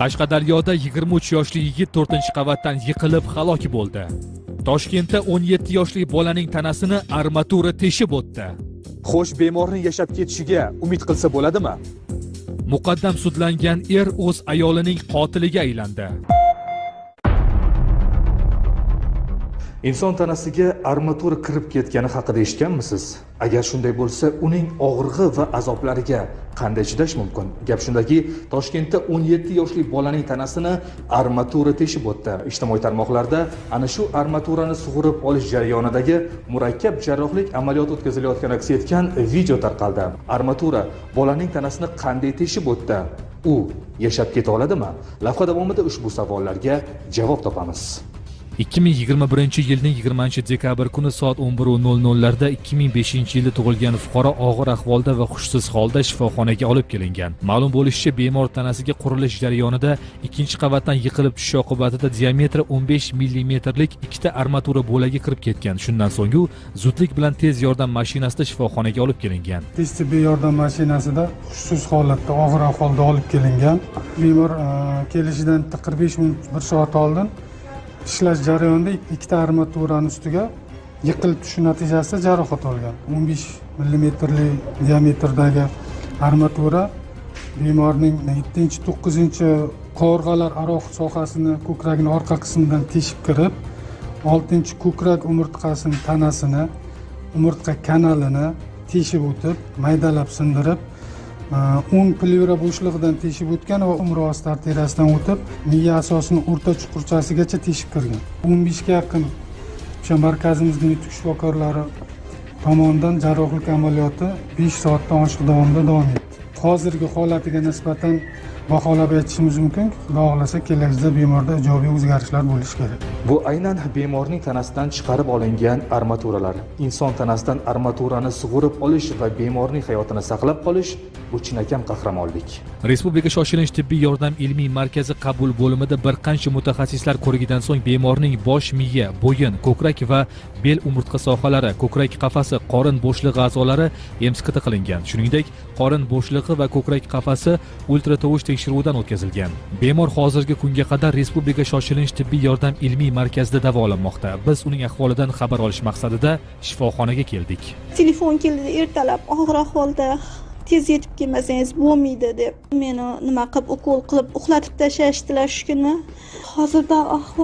Qashqadaryoda 23 yoshli yigit 4-qavatdan yiqilib halok bo'ldi. Toshkentda 17 yoshli bolaning tanasini armatura teshib o'tdi. Xo'sh, bemorning yashab ketishiga umid qilsa bo'ladimi? Muqaddam sudlangan er o'z ayolining qotiliga aylandi. Inson tanasiga armatura kirib ketgani haqida eshitganmisiz? Agar shunday bo'lsa, uning og'rig'i va azoblariga qanday chidash mumkin? Gap shundaki, Toshkentda 17 yoshli bolaning tanasini armatura teshib o'tdi. Ijtimoiy tarmoqlarda ana shu armaturani sug'urib olish jarayonidagi murakkab jarrohlik amaliyoti o'tkazilayotgani aks etgan video tarqaldi. Armatura bolaning tanasini qanday teshib o'tdi? U yashab keta oladimi? Lavha davomida ushbu savollarga javob topamiz. 2021-yilning 20-dekabr kuni soat 11:00 larda 2005-yilda tug'ilgan fuqaro og'ir ahvolda va hushsiz holda shifoxonaga olib kelingan. Ma'lum bo'lishicha, bemor tanasiga qurilish jarayonida 2-qavatdan yiqilib tushish oqibatida diametri 15 mm-lik ikkita armatura bo'lagi kirib ketgan. Shundan so'ng u zudlik bilan tez yordam mashinasida shifoxonaga olib kelingan. Tez tibbiy yordam mashinasida hushsiz holatda og'ir ahvolda olib kelingan. Bemor kelishidan 45 minut 1 soat oldin ishlash jarayonida ikkita armaturani ustiga yiqilib tushish natijasida jarohat olgan. 15 mm diametrdagi armatura bemorning 7-9 qovurg'alar aro sohasini, ko'kragini orqa qismidan teshib kirib, 6-ko'krak umurtqasini, tanasini, umurtqa kanalini teshib o'tib, maydalab sindirib, o'ng pleura bo'shlig'idan teshib o'tgan va umr osti arteriyasidan o'tib, miya asosining o'rta chuqurchasigacha teshib kirgan. 15 ga yaqin o'sha markazimizning yutuq shifokorlari tomonidan jarrohlik amaliyoti 5 soatdan oshiq davomida davom etdi. Hozirgi holatiga nisbatan baholab aytishimiz mumkin, xudo xohlasa kelajakda bemorda ijobiy o'zgarishlar bo'lishi kerak. Bu aynan bemorning tanasidan chiqarib olingan armaturalar. Inson tanasidan armaturani sug'urib olish va bemorning hayotini saqlab qolish bu chinakam qahramonlik. Respublika shoshilinch tibbiy yordam ilmiy markazi qabul bo'limida bir qancha mutaxassislar ko'rigidan so'ng bemorning bosh, miya, bo'yin, ko'krak va bel umurtqa sohalari, ko'krak qafasi, qorin bo'shlig'i a'zolari emskiti qilingan. Shuningdek, qorin bo'shlig'i va ko'krak qafasi ultratovush tekshiruvdan o'tkazilgan. Bemor hozirgi kunga qadar Respublika shoshilinch tibbiy yordam ilmiy markazida davolanmoqda. Biz uning ahvolidan xabar olish maqsadida shifoxonaga keldik. Telefon keldi ertalab, og'ir ahvolda, tez yetib kelmasangiz bo'lmaydi deb. Meni nima qilib ukol qilib uxlatib tashlashdilar shu kunni. Hozirda ahvol